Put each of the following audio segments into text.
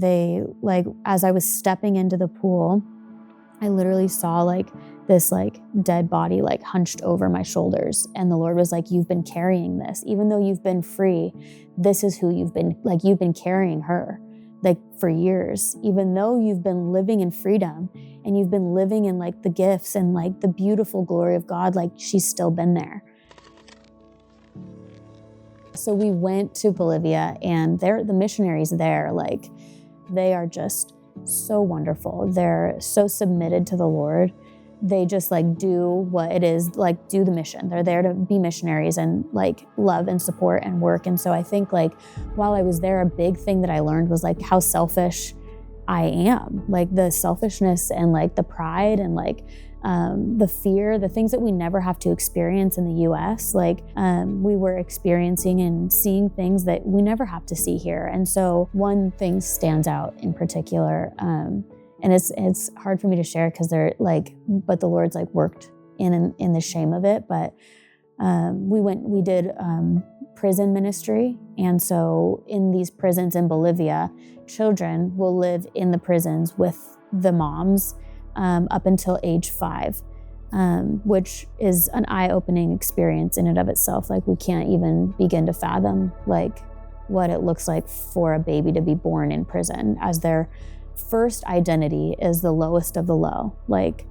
they, like, as I was stepping into the pool, I literally saw like this like dead body like hunched over my shoulders. And the Lord was like, you've been carrying this, even though you've been free, this is who you've been carrying her like for years, even though you've been living in freedom and you've been living in like the gifts and like the beautiful glory of God, like she's still been there. So we went to Bolivia, and the missionaries there, like, they are just so wonderful. They're so submitted to the Lord. They just like do what it is, like do the mission. They're there to be missionaries and like love and support and work. And so I think like while I was there, a big thing that I learned was like how selfish I am, like the selfishness and like the pride and like the fear, the things that we never have to experience in the US, like we were experiencing and seeing things that we never have to see here. And so one thing stands out in particular, and it's hard for me to share because they're like, but the Lord's like worked in the shame of it. But we did prison ministry. And so in these prisons in Bolivia, children will live in the prisons with the moms up until age 5, which is an eye-opening experience in and of itself. Like we can't even begin to fathom like what it looks like for a baby to be born in prison, as their first identity is the lowest of the low. Like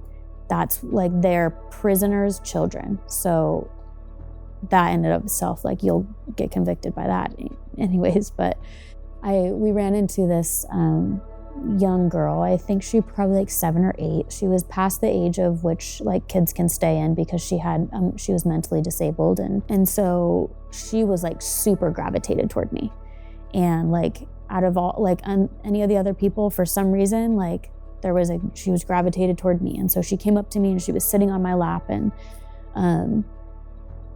that's like they're prisoners' children. So that in and of itself, like you'll get convicted by that anyways. But we ran into this young girl. I think she probably like 7 or 8. She was past the age of which like kids can stay in because she was mentally disabled. And so she was like super gravitated toward me. And like out of all, like any of the other people, for some reason, like she was gravitated toward me. And so she came up to me and she was sitting on my lap, and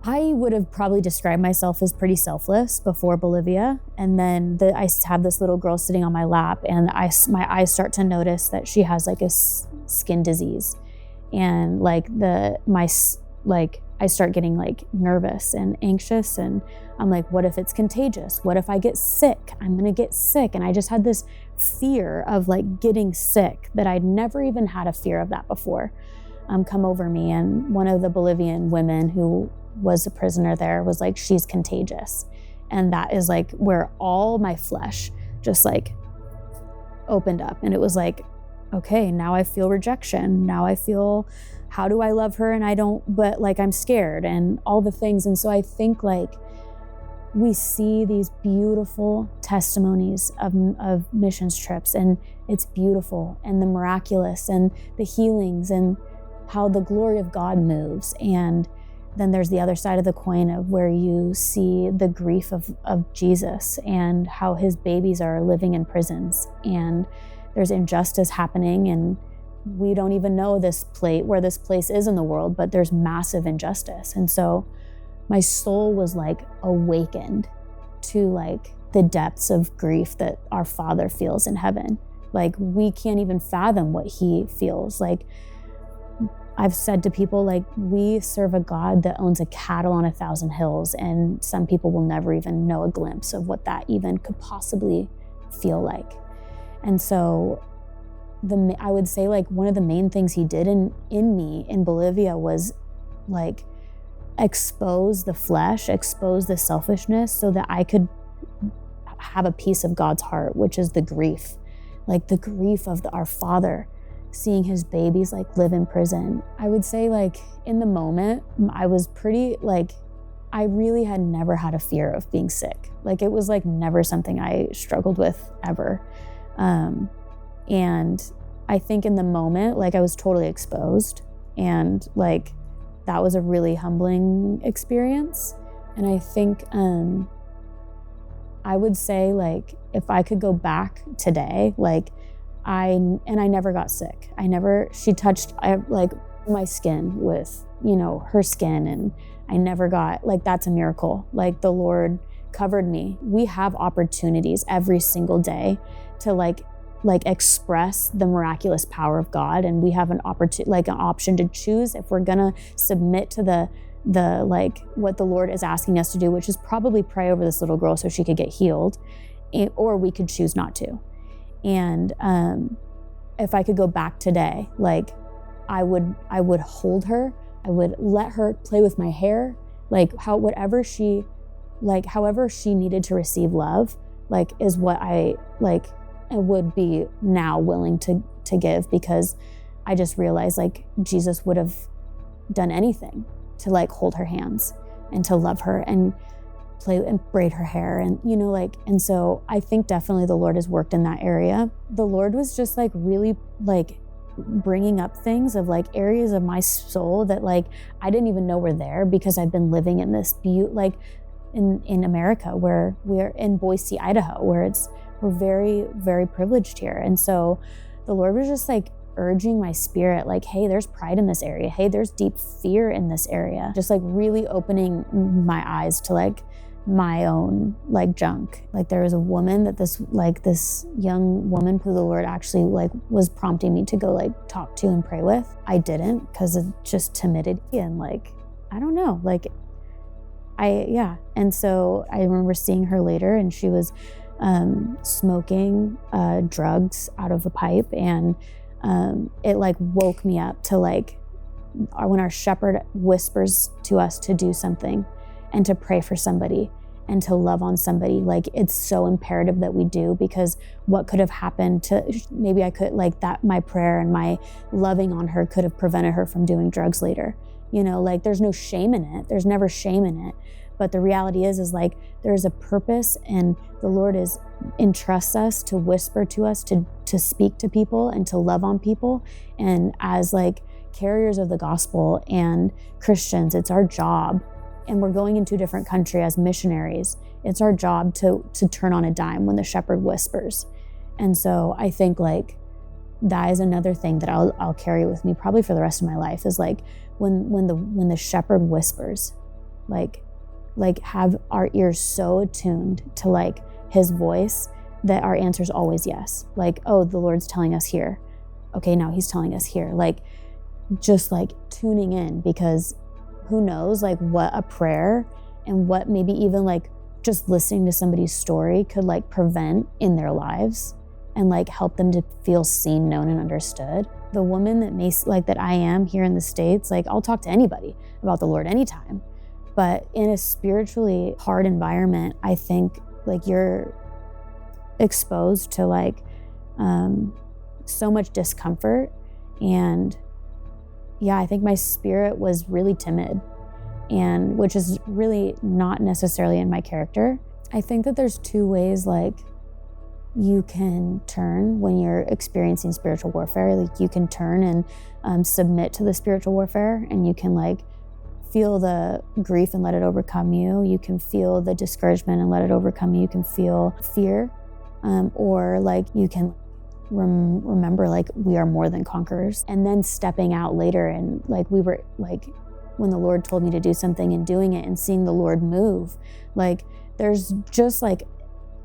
I would have probably described myself as pretty selfless before Bolivia. And then I have this little girl sitting on my lap, and my eyes start to notice that she has like a skin disease. And like I start getting like nervous and anxious, and I'm like, what if it's contagious? What if I get sick? I'm gonna get sick. And I just had this fear of like getting sick that I'd never even had a fear of that before come over me. And one of the Bolivian women who was a prisoner there was like, she's contagious. And that is like where all my flesh just like opened up. And it was like, okay, now I feel rejection. Now I feel, how do I love her? And I don't, but like I'm scared and all the things. And so I think like we see these beautiful testimonies of missions trips, and it's beautiful, and the miraculous and the healings and how the glory of God moves. And then there's the other side of the coin of where you see the grief of Jesus and how his babies are living in prisons, and there's injustice happening, and we don't even know where this place is in the world, but there's massive injustice. And so my soul was like awakened to like the depths of grief that our Father feels in heaven. Like we can't even fathom what he feels. Like I've said to people, like, we serve a God that owns a cattle on 1,000 hills, and some people will never even know a glimpse of what that even could possibly feel like. And so I would say like one of the main things he did in me in Bolivia was like expose the flesh, expose the selfishness, so that I could have a piece of God's heart, which is the grief, like the grief of our Father, seeing his babies like live in prison. I would say like in the moment, I was pretty like, I really had never had a fear of being sick. Like it was like never something I struggled with ever. And I think in the moment, like I was totally exposed, and like that was a really humbling experience. And I think I would say like if I could go back today, like I never got sick. She touched like my skin with, her skin, and I never got, like, that's a miracle. Like the Lord covered me. We have opportunities every single day to like express the miraculous power of God. And we have an option to choose if we're gonna submit to the like what the Lord is asking us to do, which is probably pray over this little girl so she could get healed, or we could choose not to. And if I could go back today, like I would hold her, I would let her play with my hair, like however she needed to receive love, like is what I would be now willing to give, because I just realized like Jesus would have done anything to like hold her hands and to love her and play and braid her hair, and and so I think definitely the Lord has worked in that area. The Lord was just like really like bringing up things of like areas of my soul that like I didn't even know were there, because I've been living in this like in America, where we're in Boise, Idaho, where we're very, very privileged here. And so the Lord was just like urging my spirit, like, hey, there's pride in this area. Hey, there's deep fear in this area. Just like really opening my eyes to like my own like junk. Like there was a woman that this young woman who the Lord actually like was prompting me to go like talk to and pray with. I didn't, because of just timidity and like, I don't know, like and so I remember seeing her later, and she was smoking drugs out of a pipe, and it like woke me up to like when our shepherd whispers to us to do something and to pray for somebody and to love on somebody. Like it's so imperative that we do, because what could have happened to, maybe I could like that, my prayer and my loving on her could have prevented her from doing drugs later. Like there's no shame in it. There's never shame in it. But the reality is like there's a purpose, and the Lord entrusts us to whisper to us, to speak to people and to love on people. And as like carriers of the gospel and Christians, it's our job, and we're going into a different country as missionaries. It's our job to turn on a dime when the shepherd whispers. And so I think like that is another thing that I'll carry with me probably for the rest of my life, is like when the shepherd whispers, like have our ears so attuned to like his voice that our answer is always yes. Like, oh, the Lord's telling us here. Okay, now he's telling us here. Like just like tuning in, because who knows like what a prayer and what maybe even like just listening to somebody's story could like prevent in their lives, and like help them to feel seen, known, and understood. The woman that I am here in the States, like I'll talk to anybody about the Lord anytime. But in a spiritually hard environment, I think like you're exposed to like so much discomfort. And yeah, I think my spirit was really timid, and which is really not necessarily in my character. I think that there's two ways like you can turn when you're experiencing spiritual warfare. Like you can turn and submit to the spiritual warfare, and you can like feel the grief and let it overcome you. You can feel the discouragement and let it overcome you. You can feel fear, or like you can remember like we are more than conquerors. And then stepping out later, and like we were like when the Lord told me to do something and doing it and seeing the Lord move, like there's just like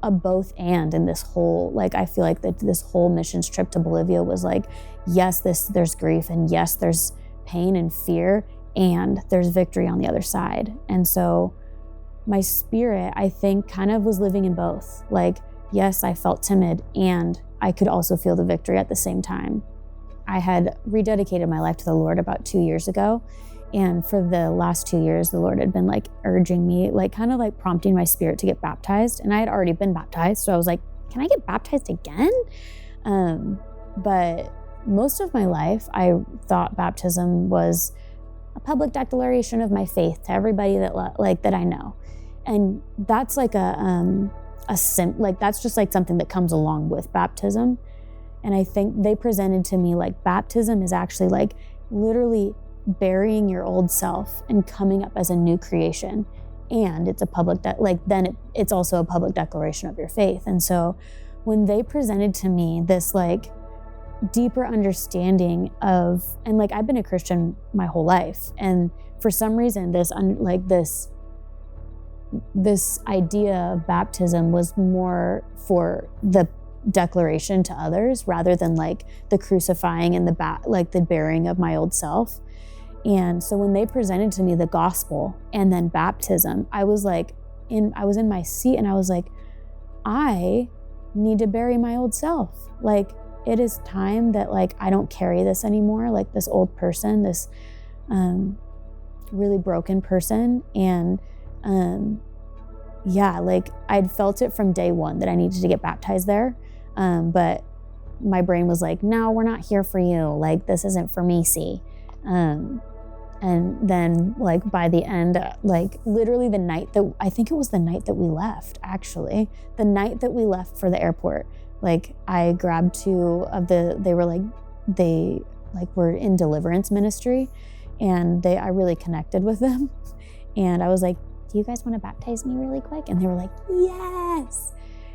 a both and in this whole, like I feel like that this whole missions trip to Bolivia was like, yes, there's grief, and yes, there's pain and fear, and there's victory on the other side. And so my spirit, I think, kind of was living in both. Like, yes, I felt timid, and I could also feel the victory at the same time. I had rededicated my life to the Lord about 2 years ago. And for the last 2 years, the Lord had been like urging me, like kind of like prompting my spirit to get baptized. And I had already been baptized. So I was like, can I get baptized again? But most of my life, I thought baptism was a public declaration of my faith to everybody that I know. And that's like that's just like something that comes along with baptism. And I think they presented to me like baptism is actually like literally burying your old self and coming up as a new creation. And it's a public, it's also a public declaration of your faith. And so when they presented to me this like deeper understanding of, and like I've been a Christian my whole life, and for some reason this idea of baptism was more for the declaration to others rather than like the crucifying and the burying of my old self. And so when they presented to me the gospel and then baptism, I was in my seat, and I was like, I need to bury my old self. Like, it is time that like, I don't carry this anymore. Like this old person, this really broken person. And yeah, like I'd felt it from day one that I needed to get baptized there. But my brain was like, no, we're not here for you. Like, this isn't for me, see? And then like by the end, like literally the night that, I think it was the night that we left, actually, the night that we left for the airport, like I grabbed two of they were in deliverance ministry, and I really connected with them. And I was like, do you guys want to baptize me really quick? And they were like, yes.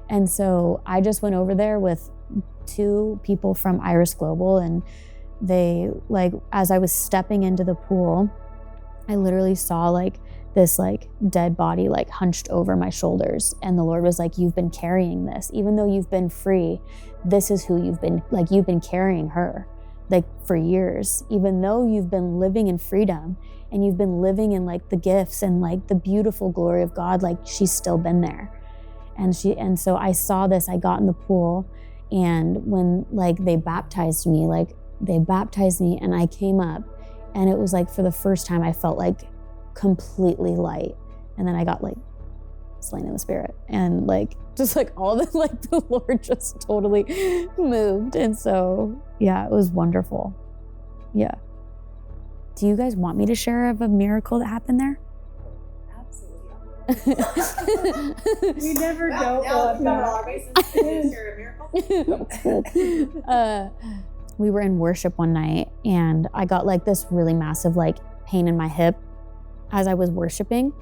And so I just went over there with two people from Iris Global, and they, like, as I was stepping into the pool, I literally saw like this like dead body like hunched over my shoulders. And the Lord was like, you've been carrying this, even though you've been free, this is who you've been carrying her like for years, even though you've been living in freedom and you've been living in like the gifts and like the beautiful glory of God, like she's still been there. And so I saw this, I got in the pool, and when like they baptized me and I came up, and it was like for the first time I felt like completely light. And then I got like slain in the spirit, and like just like all the like the Lord just totally moved. And so yeah, it was wonderful. Yeah. Do you guys want me to share of a miracle that happened there? We never know about we were in worship one night, and I got like this really massive like pain in my hip as I was worshiping,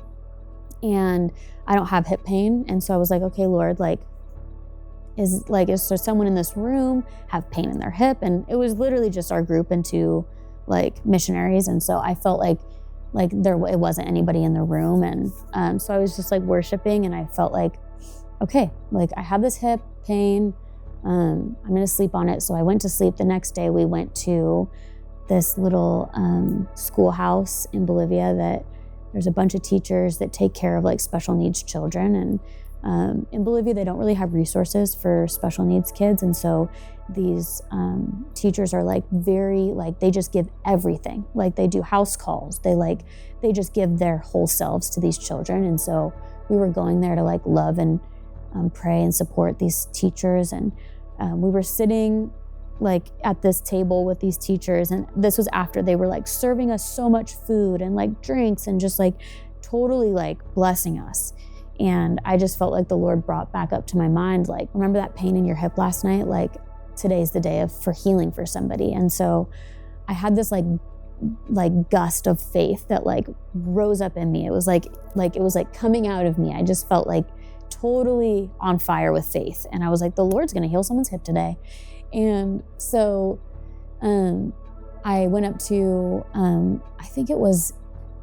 and I don't have hip pain. And so I was like, okay, Lord, like is there someone in this room have pain in their hip? And it was literally just our group and two like missionaries. And so I felt like it wasn't anybody in the room. And so I was just like worshiping, and I felt like, okay, like I have this hip pain, I'm gonna sleep on it. So I went to sleep. The next day we went to this little schoolhouse in Bolivia that there's a bunch of teachers that take care of like special needs children. And in Bolivia, they don't really have resources for special needs kids. And so these teachers are like very, like they just give everything. Like they do house calls. They just give their whole selves to these children. And so we were going there to like love and pray and support these teachers. And we were sitting like at this table with these teachers. And this was after they were like serving us so much food and like drinks and just like totally like blessing us. And I just felt like the Lord brought back up to my mind, like, remember that pain in your hip last night? Like today's the day for healing for somebody. And so I had this like gust of faith that like rose up in me. It was like it was like coming out of me. I just felt like totally on fire with faith. And I was like, the Lord's gonna heal someone's hip today. And so I went up to, I think it was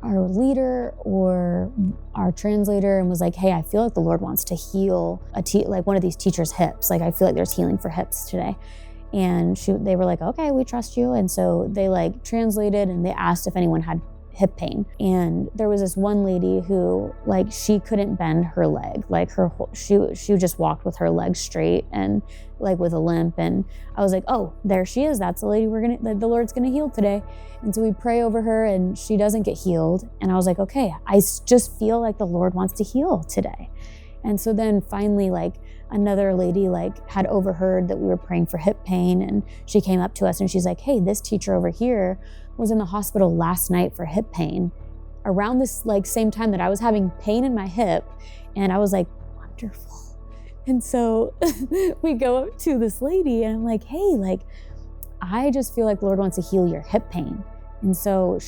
our leader or our translator, and was like, hey, I feel like the Lord wants to heal like one of these teachers' hips. Like I feel like there's healing for hips today. And they were like, okay, we trust you. And so they like translated, and they asked if anyone had hip pain. And there was this one lady who like she couldn't bend her leg, like she just walked with her legs straight and like with a limp. And I was like, oh, there she is, that's the lady the Lord's gonna heal today. And so we pray over her, and she doesn't get healed. And I was like, okay, I just feel like the Lord wants to heal today. And so then finally, like another lady like had overheard that we were praying for hip pain, and she came up to us and she's like, hey, this teacher over here was in the hospital last night for hip pain around this like same time that I was having pain in my hip. And I was like, wonderful. And so we go up to this lady, and I'm like, hey, like I just feel like the Lord wants to heal your hip pain. And so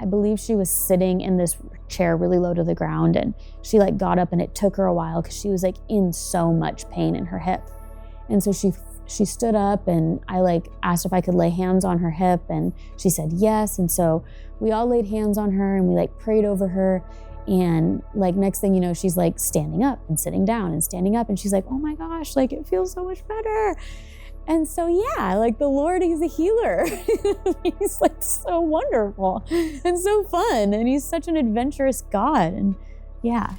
I believe she was sitting in this chair really low to the ground, and she like got up, and it took her a while because she was like in so much pain in her hip. And so she stood up, and I like asked if I could lay hands on her hip, and she said yes. And so we all laid hands on her, and we like prayed over her. And like next thing you know, she's like standing up and sitting down and standing up, and she's like, oh my gosh, like it feels so much better. And so yeah, like the Lord is a healer. He's like so wonderful and so fun, and he's such an adventurous God. And yeah,